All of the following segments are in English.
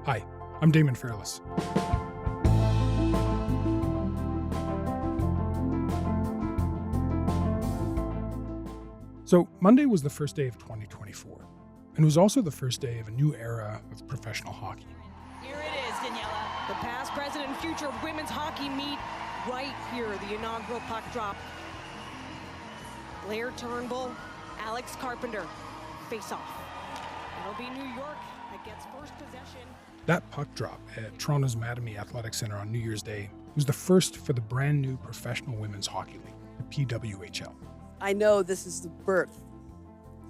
Hi, I'm Damon Fairless. So Monday was the first day of 2024, and it was also the first day of a new era of professional hockey. Here it is, Daniela. The past, present, and future of women's hockey meet right here, the inaugural puck drop. Blair Turnbull, Alex Carpenter, face off. It'll be New York that gets first possession. That puck drop at Toronto's Mattamy Athletic Centre on New Year's Day was the first for the brand new Professional Women's Hockey League, the PWHL. I know this is the birth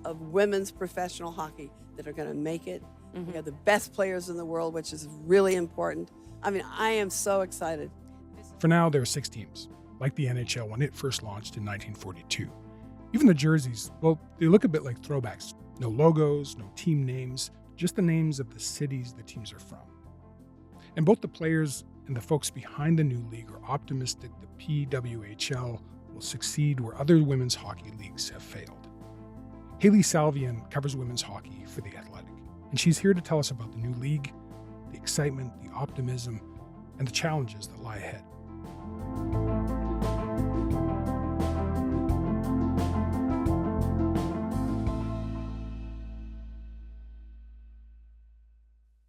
of women's professional hockey that are going to make it. We have the best players in the world, which is really important. I mean, I am so excited. For now, there are 6 teams, like the NHL when it first launched in 1942. Even the jerseys, well, they look a bit like throwbacks. No logos, no team names, just the names of the cities the teams are from. And both the players and the folks behind the new league are optimistic the PWHL will succeed where other women's hockey leagues have failed. Haley Salvian covers women's hockey for The Athletic, and she's here to tell us about the new league, the excitement, the optimism, and the challenges that lie ahead.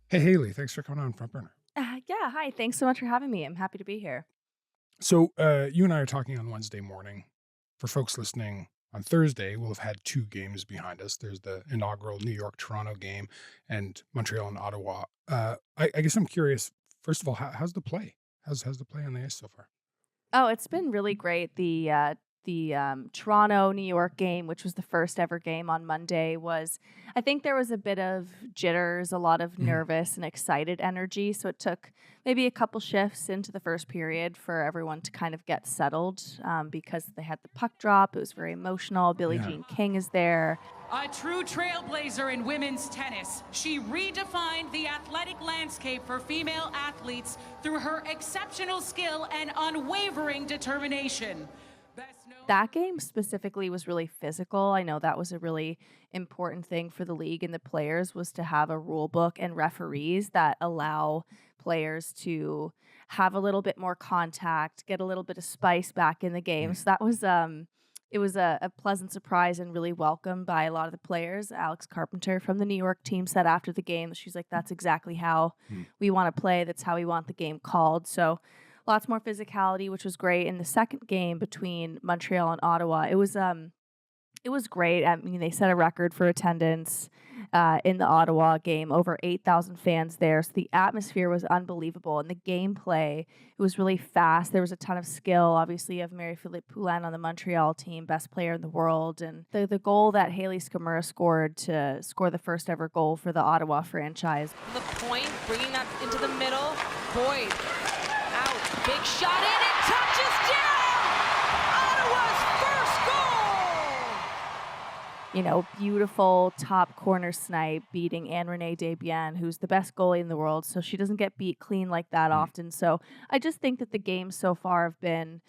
Hey, Haley, thanks for coming on Front Burner. Yeah, hi. Thanks so much for having me. I'm happy to be here. So you and I are talking on Wednesday morning. For folks listening on Thursday, we'll have had 2 games behind us. There's the inaugural New York-Toronto game and Montreal and Ottawa. I guess I'm curious, first of all, how's the play? How's the play on the ice so far? Oh, it's been really great. The Toronto-New York game, which was the first ever game on Monday, I think there was a bit of jitters, a lot of nervous and excited energy. So it took maybe a couple shifts into the first period for everyone to kind of get settled because they had the puck drop. It was very emotional. Billie Jean King is there. A true trailblazer in women's tennis, she redefined the athletic landscape for female athletes through her exceptional skill and unwavering determination. That game specifically was really physical. I know that was a really important thing for the league and the players, was to have a rule book and referees that allow players to have a little bit more contact, get a little bit of spice back in the game. So that was it was a pleasant surprise and really welcomed by a lot of the players. Alex Carpenter from the New York team said after the game, she's like, that's exactly how we want to play. That's how we want the game called. So lots more physicality, which was great. In the second game between Montreal and Ottawa, it was great. I mean, they set a record for attendance in the Ottawa game, over 8,000 fans there. So the atmosphere was unbelievable. And the gameplay, it was really fast. There was a ton of skill. Obviously, you have Marie-Philippe Poulin on the Montreal team, best player in the world. And the goal that Haley Skamura scored to score the first ever goal for the Ottawa franchise. The point, bringing that into the middle. Boyd, out, big shot in, it touches down! Ottawa's first goal! You know, beautiful top corner snipe beating Anne-Renee Desbiens, who's the best goalie in the world. So she doesn't get beat clean like that often. So I just think that the games so far have been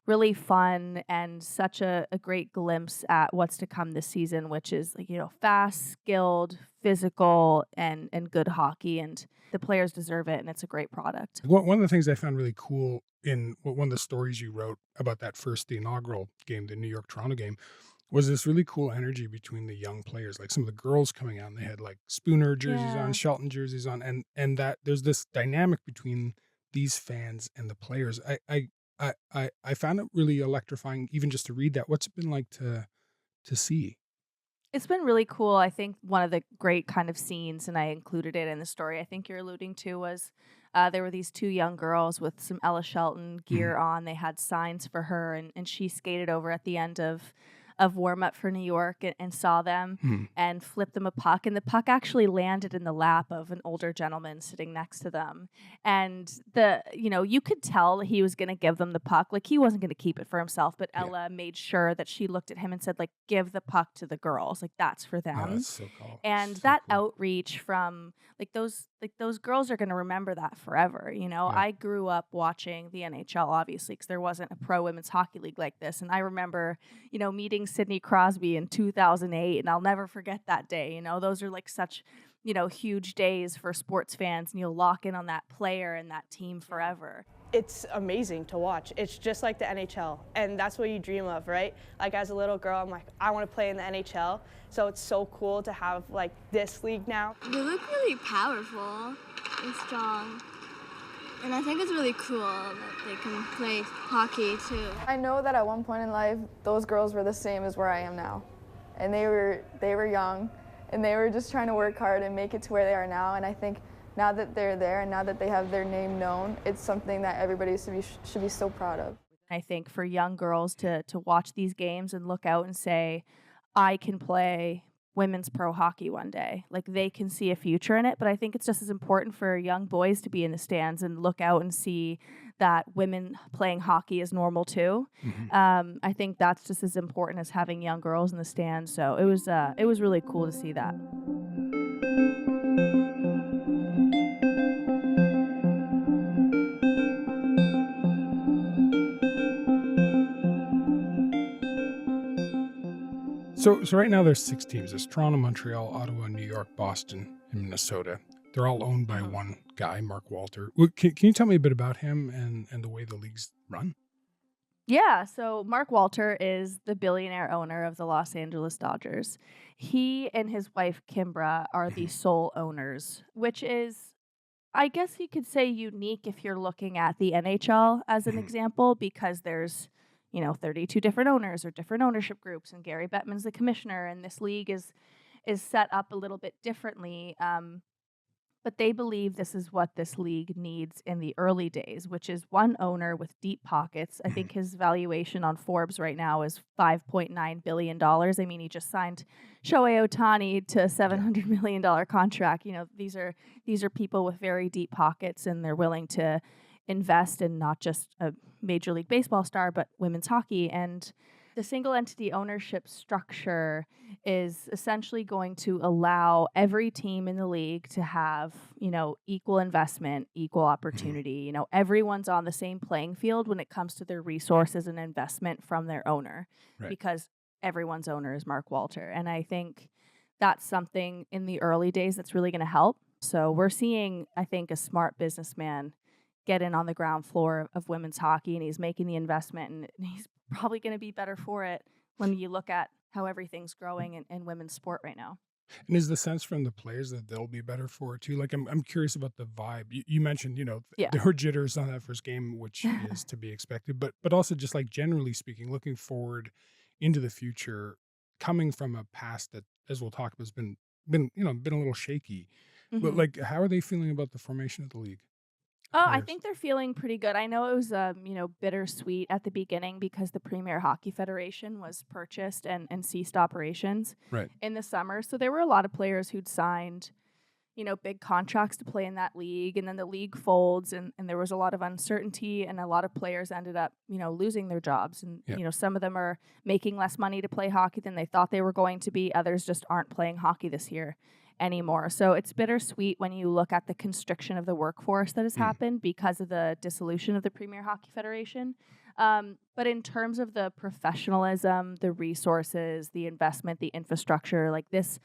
really fun and such a great glimpse at what's to come this season, which is, like, you know, fast, skilled, physical, and good hockey. And the players deserve it, and it's a great product. One of the things I found really cool in one of the stories you wrote about the inaugural game, the New York-Toronto game, was this really cool energy between the young players. Like some of the girls coming out, and they had like Spooner jerseys on, Shelton jerseys on, and that there's this dynamic between these fans and the players. I found it really electrifying, even just to read that. What's it been like to see? It's been really cool. I think one of the great kind of scenes, and I included it in the story I think you're alluding to, was there were these 2 young girls with some Ella Shelton gear on. They had signs for her, and she skated over at the end of warm-up for New York and saw them and flipped them a puck. And the puck actually landed in the lap of an older gentleman sitting next to them. And you could tell he was going to give them the puck. Like, he wasn't going to keep it for himself, but Ella made sure that she looked at him and said, like, give the puck to the girls. Like, that's for them. Oh, that's so cool. And so that cool. outreach from those girls are going to remember that forever. You know, I grew up watching the NHL, obviously, because there wasn't a pro women's hockey league like this. And I remember, meeting Sidney Crosby in 2008, and I'll never forget that day. Those are like such, huge days for sports fans, and you'll lock in on that player and that team forever. It's amazing to watch. It's just like the NHL, and that's what you dream of, right? Like as a little girl, I'm like, I want to play in the NHL. So it's so cool to have like this league now. They look really powerful and strong. And I think it's really cool that they can play hockey too. I know that at one point in life, those girls were the same as where I am now. And they were young, and they were just trying to work hard and make it to where they are now. And I think now that they're there and now that they have their name known, it's something that everybody should be so proud of. I think for young girls to watch these games and look out and say, I can play women's pro hockey one day. Like they can see a future in it, but I think it's just as important for young boys to be in the stands and look out and see that women playing hockey is normal too. I think that's just as important as having young girls in the stands. So it was really cool to see that. So right now there's 6 teams. There's Toronto, Montreal, Ottawa, New York, Boston, and Minnesota. They're all owned by one guy, Mark Walter. Can you tell me a bit about him and the way the league's run? Yeah, so Mark Walter is the billionaire owner of the Los Angeles Dodgers. He and his wife, Kimbra, are the sole owners, which is, I guess you could say, unique if you're looking at the NHL as an example, because there's 32 different owners or different ownership groups, and Gary Bettman's the commissioner, and this league is set up a little bit differently. But they believe this is what this league needs in the early days, which is one owner with deep pockets. I think his valuation on Forbes right now is $5.9 billion. I mean, he just signed Shohei Ohtani to a $700 million contract. These are people with very deep pockets, and they're willing to invest in not just a Major League Baseball star, but women's hockey. And the single entity ownership structure is essentially going to allow every team in the league to have, equal investment, equal opportunity. Everyone's on the same playing field when it comes to their resources and investment from their owner, because everyone's owner is Mark Walter. And I think that's something in the early days that's really going to help. So we're seeing, I think, a smart businessman get in on the ground floor of women's hockey, and he's making the investment, and he's probably going to be better for it when you look at how everything's growing in women's sport right now. And is the sense from the players that they'll be better for it too? Like I'm curious about the vibe. You mentioned, there were jitters on that first game, which is to be expected, but also just like generally speaking, looking forward into the future, coming from a past that, as we'll talk about, has been a little shaky. But like, how are they feeling about the formation of the league? Oh, I think they're feeling pretty good. I know it was, bittersweet at the beginning because the Premier Hockey Federation was purchased and ceased operations in the summer. So there were a lot of players who'd signed, big contracts to play in that league. And then the league folds, and there was a lot of uncertainty, and a lot of players ended up, losing their jobs. And, some of them are making less money to play hockey than they thought they were going to be. Others just aren't playing hockey this year anymore. So it's bittersweet when you look at the constriction of the workforce that has happened because of the dissolution of the Premier Hockey Federation. But in terms of the professionalism, the resources, the investment, the infrastructure, like this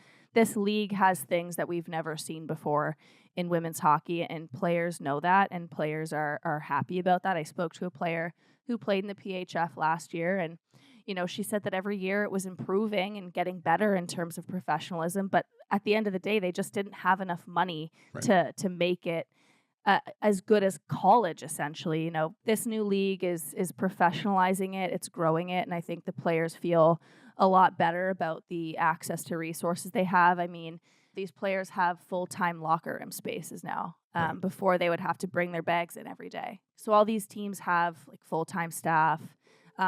league has things that we've never seen before in women's hockey, and players know that, and players are happy about that. I spoke to a player who played in the PHF last year, and she said that every year it was improving and getting better in terms of professionalism, but at the end of the day, they just didn't have enough money to make it as good as college, essentially. This new league is professionalizing it, it's growing it, and I think the players feel a lot better about the access to resources they have. I mean, these players have full-time locker room spaces now. Before, they would have to bring their bags in every day. So all these teams have like full-time staff.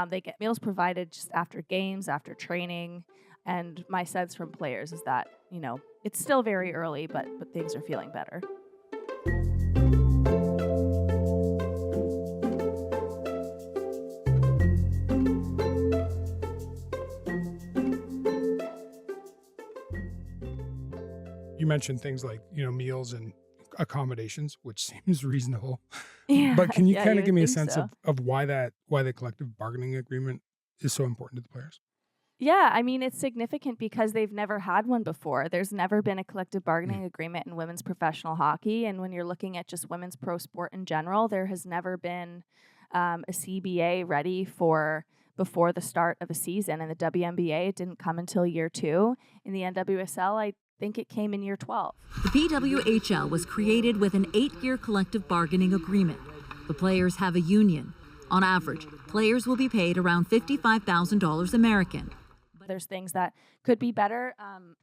They get meals provided just after games, after training. And my sense from players is that, it's still very early, but things are feeling better. You mentioned things like, meals and accommodations, which seems reasonable. Yeah, But can you yeah, kind you of would give me a think sense so. of why the collective bargaining agreement is so important to the players? Yeah, I mean, it's significant because they've never had one before. There's never been a collective bargaining agreement in women's professional hockey. And when you're looking at just women's pro sport in general, there has never been a CBA ready for before the start of a season. In the WNBA, it didn't come until year 2. In the NWSL, I think it came in year 12. The PWHL was created with an 8-year collective bargaining agreement. The players have a union. On average, players will be paid around $55,000 American. There's things that could be better.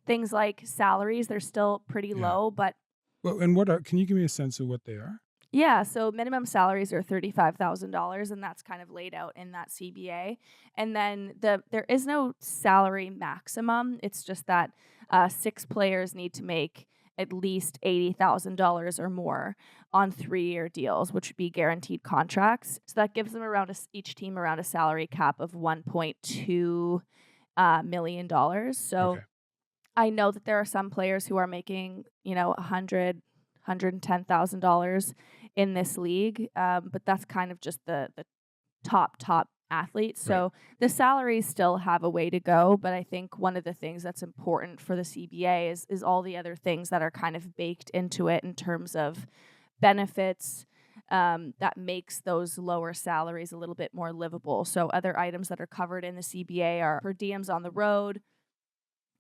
Things like salaries, they're still pretty low, but... Well, and can you give me a sense of what they are? Yeah, so minimum salaries are $35,000, and that's kind of laid out in that CBA. And then there is no salary maximum. It's just that 6 players need to make at least $80,000 or more on 3-year deals, which would be guaranteed contracts. So that gives them each team around a salary cap of $1.2 million. So Okay. I know that there are some players who are making, $110,000 in this league, but that's kind of just the top athletes. So the salaries still have a way to go, but I think one of the things that's important for the CBA is all the other things that are kind of baked into it in terms of benefits, that makes those lower salaries a little bit more livable. So other items that are covered in the CBA are per diems on the road.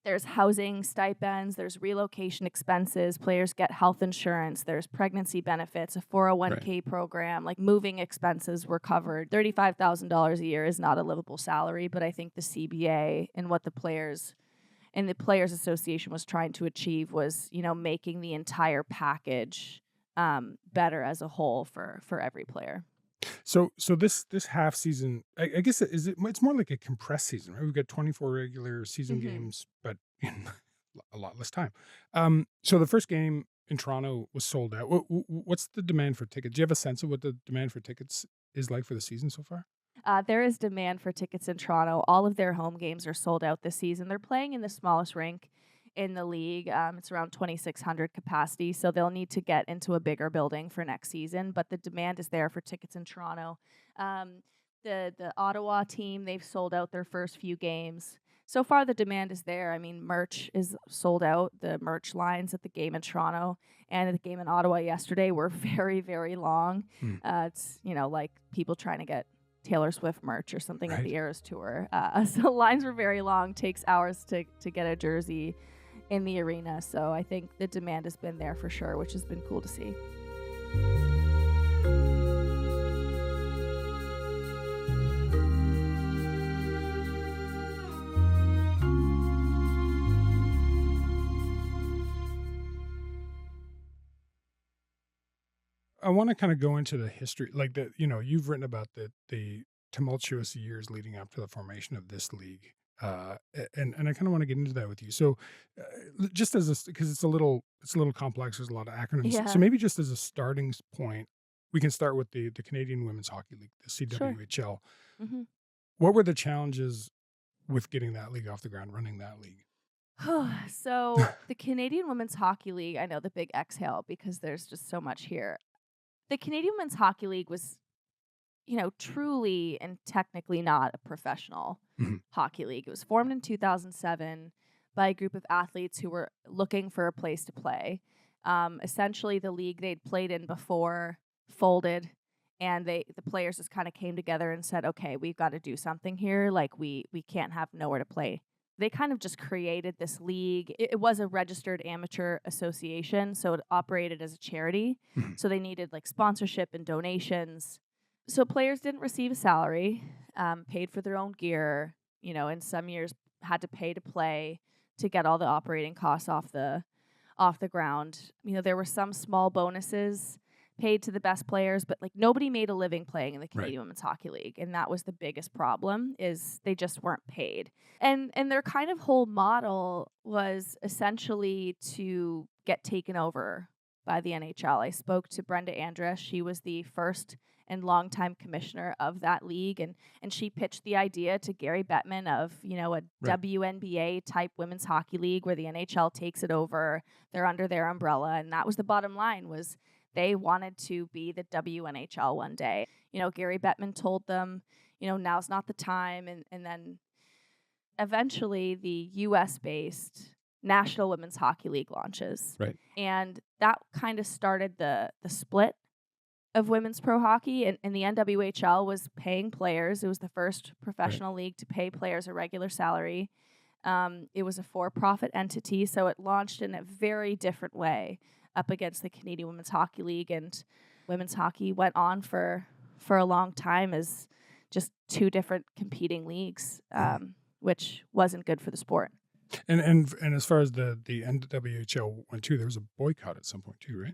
There's housing stipends, there's relocation expenses, players get health insurance, there's pregnancy benefits, a 401k program, like moving expenses were covered. $35,000 a year is not a livable salary, but I think the CBA and what the Players Association was trying to achieve was, making the entire package better as a whole for every player. So this half season, I guess it's more like a compressed season, right? We've got 24 regular season games, but in a lot less time. So the first game in Toronto was sold out. What's the demand for tickets? Do you have a sense of what the demand for tickets is like for the season so far? There is demand for tickets in Toronto. All of their home games are sold out this season. They're playing in the smallest rink in the league. It's around 2,600 capacity, so they'll need to get into a bigger building for next season, but the demand is there for tickets in Toronto. The Ottawa team, they've sold out their first few games. So far, the demand is there. I mean, merch is sold out. The merch lines at the game in Toronto and at the game in Ottawa yesterday were very, very long. It's, like people trying to get Taylor Swift merch or something at the Eras Tour. So lines were very long, takes hours to get a jersey in the arena. So I think the demand has been there for sure, which has been cool to see. I want to kind of go into the history, like you've written about the tumultuous years leading up to the formation of this league. And I kind of want to get into that with you. So, just because it's a little complex, there's a lot of acronyms. Yeah. So maybe just as a starting point, we can start with the Canadian Women's Hockey League, the CWHL. Sure. What were the challenges with getting that league off the ground, running that league? So the Canadian Women's Hockey League, I know the big exhale because there's just so much here. The Canadian Women's Hockey League was, truly and technically not a professional hockey league. It was formed in 2007 by a group of athletes who were looking for a place to play. Essentially, the league they'd played in before folded, and the players just kind of came together and said, okay, we've got to do something here. Like, we can't have nowhere to play. They kind of just created this league. It was a registered amateur association, so it operated as a charity. So they needed like sponsorship and donations. So players didn't receive a salary, paid for their own gear, in some years had to pay to play to get all the operating costs off the ground. There were some small bonuses paid to the best players, but like nobody made a living playing in the Canadian Women's Hockey League. And that was the biggest problem, is they just weren't paid. And their kind of whole model was essentially to get taken over by the NHL. I spoke to Brenda Andress. She was the first and longtime commissioner of that league, and she pitched the idea to Gary Bettman of, a WNBA type women's hockey league where the NHL takes it over. They're under their umbrella, and that was the bottom line, was they wanted to be the WNHL one day. Gary Bettman told them, now's not the time, and then eventually the US-based National Women's Hockey League launches. Right. And that kind of started the split of women's pro hockey, and the NWHL was paying players. It was the first professional league to pay players a regular salary. It was a for-profit entity, so it launched in a very different way up against the Canadian Women's Hockey League, and women's hockey went on for a long time as just two different competing leagues, which wasn't good for the sport. And as far as the NWHL went too, there was a boycott at some point too, right?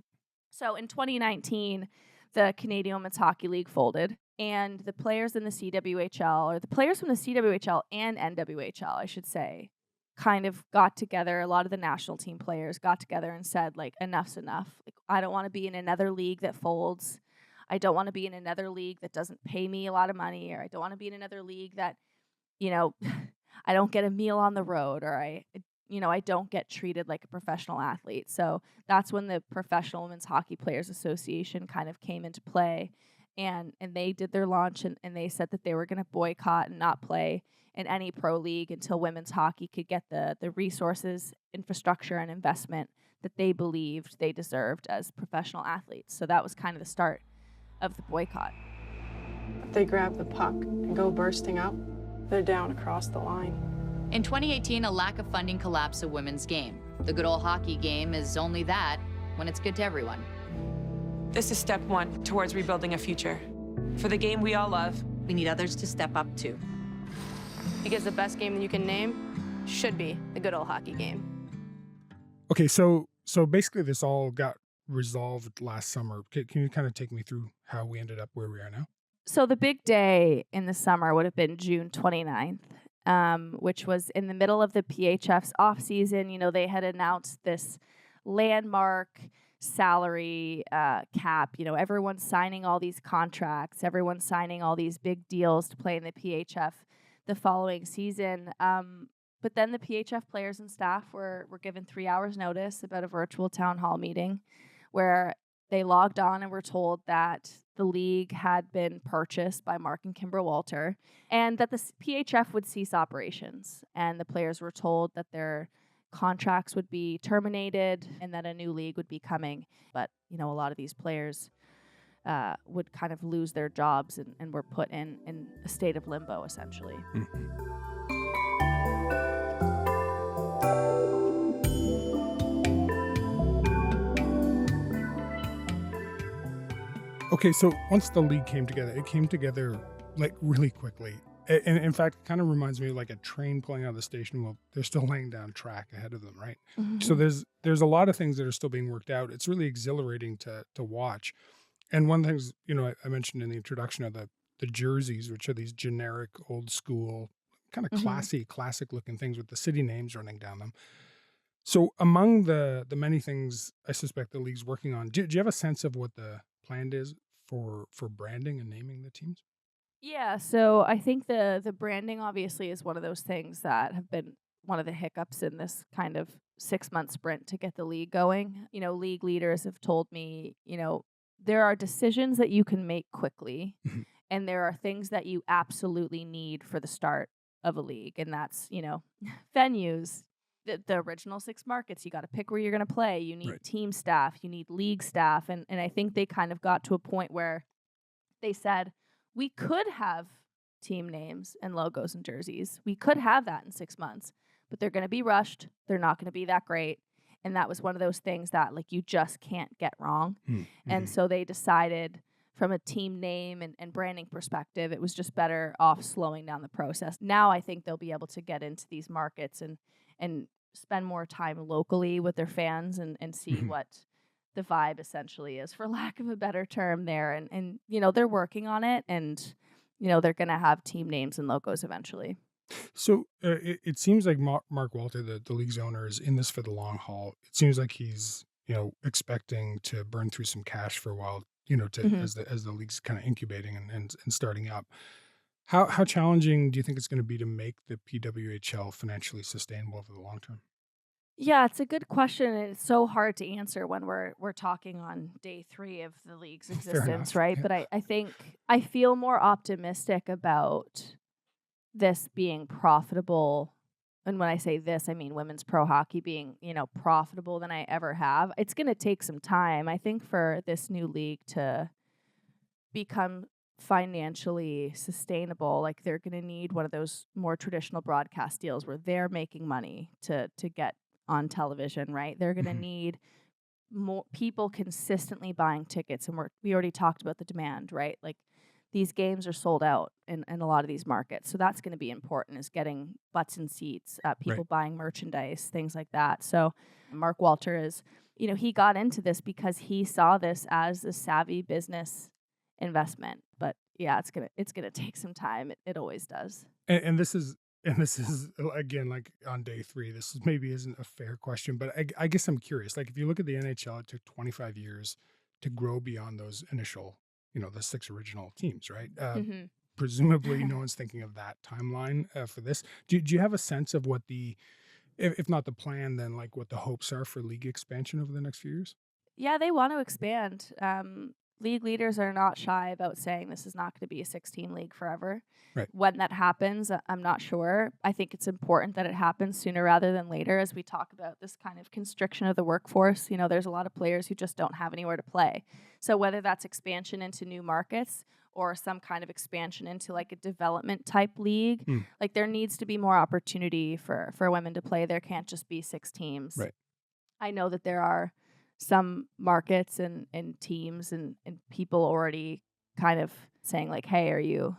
So in 2019, the Canadian Women's Hockey League folded, and the players in the CWHL, or the players from the CWHL and NWHL, I should say, kind of got together. A lot of the national team players got together and said, like, enough's enough. Like, I don't want to be in another league that folds. I don't want to be in another league that doesn't pay me a lot of money, or I don't want to be in another league that, you know, I don't get a meal on the road, or I don't get treated like a professional athlete. So that's when the Professional Women's Hockey Players Association kind of came into play, and they did their launch, and they said that they were going to boycott and not play in any pro league until women's hockey could get the resources, infrastructure, and investment that they believed they deserved as professional athletes. So that was kind of the start of the boycott. If they grab the puck and go bursting up, they're down across the line. In 2018, a lack of funding collapsed the women's game. The good old hockey game is only that when it's good to everyone. This is step one towards rebuilding a future. For the game we all love, We need others to step up too. Because the best game that you can name should be the good old hockey game. Okay, so basically this all got resolved last summer. Can you kind of take me through how we ended up where we are now? So the big day in the summer would have been June 29th. Which was in the middle of the PHF's off season. You know, they had announced this landmark salary cap. You know, everyone's signing all these contracts. Everyone's signing all these big deals to play in the PHF the following season. But then the PHF players and staff were given 3 hours notice about a virtual town hall meeting where they logged on and were told that the league had been purchased by Mark and Kimber Walter, and that the PHF would cease operations. And the players were told that their contracts would be terminated and that a new league would be coming. But, you know, a lot of these players would kind of lose their jobs and were put in a state of limbo, essentially. Okay, so once the league came together, it came together like really quickly. And in fact, it kind of reminds me of like a train pulling out of the station while they're still laying down track ahead of them, right? Mm-hmm. So there's a lot of things that are still being worked out. It's really exhilarating to watch. And one of the things, you know, I mentioned in the introduction of the jerseys, which are these generic, old school, kind of classy, classic looking things with the city names running down them. So among the many things I suspect the league's working on, do you have a sense of what the plan is for branding and naming the teams? Yeah, so I think the branding obviously is one of those things that have been one of the hiccups in this kind of 6-month sprint to get the league going. You know, league leaders have told me, you know, there are decisions that you can make quickly, and there are things that you absolutely need for the start of a league, and that's, you know, venues. The original 6 markets, you got to pick where you're going to play. You need team staff, you need league staff. And I think they kind of got to a point where they said, we could have team names and logos and jerseys. We could have that in 6 months, but they're going to be rushed. They're not going to be that great. And that was one of those things that like you just can't get wrong. Mm-hmm. And so they decided from a team name and branding perspective, it was just better off slowing down the process. Now I think they'll be able to get into these markets and spend more time locally with their fans and see what the vibe essentially is, for lack of a better term there. And you know, they're working on it, and, you know, they're going to have team names and logos eventually. So it seems like Mark Walter, the league's owner, is in this for the long haul. It seems like he's, you know, expecting to burn through some cash for a while, you know, as the league's kind of incubating and starting up. How challenging do you think it's going to be to make the PWHL financially sustainable over the long term? Yeah, it's a good question, and it's so hard to answer when we're talking on day 3 of the league's existence, right? Yeah. But I think I feel more optimistic about this being profitable and when I say this, I mean women's pro hockey being, profitable than I ever have. It's going to take some time, I think, for this new league to become financially sustainable. Like, they're going to need one of those more traditional broadcast deals where they're making money to get on television, right? They're going to need more people consistently buying tickets, and we already talked about the demand, right? Like, these games are sold out in a lot of these markets, so that's going to be important, is getting butts in seats, people buying merchandise, things like that. So Mark Walter is, he got into this because he saw this as a savvy business investment. But yeah, it's gonna take some time. It always does. And this is again, like on day 3, maybe isn't a fair question, but I guess I'm curious. Like, if you look at the NHL, it took 25 years to grow beyond those initial, the 6 original teams, right? Presumably, no one's thinking of that timeline for this. Do you have a sense of what if not the plan, then like what the hopes are for league expansion over the next few years? Yeah, they want to expand. League leaders are not shy about saying this is not going to be a 16 league forever. Right. When that happens, I'm not sure. I think it's important that it happens sooner rather than later, as we talk about this kind of constriction of the workforce. There's a lot of players who just don't have anywhere to play. So whether that's expansion into new markets or some kind of expansion into like a development type league, like, there needs to be more opportunity for women to play. There can't just be 6 teams. Right. I know that there are some markets and teams and people already kind of saying like, hey, are you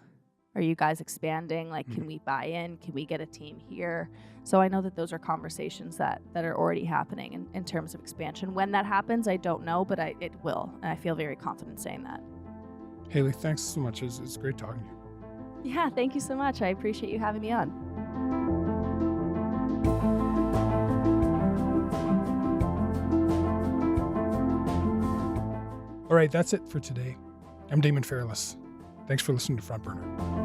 guys expanding? Like, can we buy in? Can we get a team here? So I know that those are conversations that are already happening in terms of expansion. When that happens, I don't know, but it will. And I feel very confident saying that. Haley, thanks so much. It's great talking to you. Yeah, thank you so much. I appreciate you having me on. All right, that's it for today. I'm Damon Fairless. Thanks for listening to Front Burner.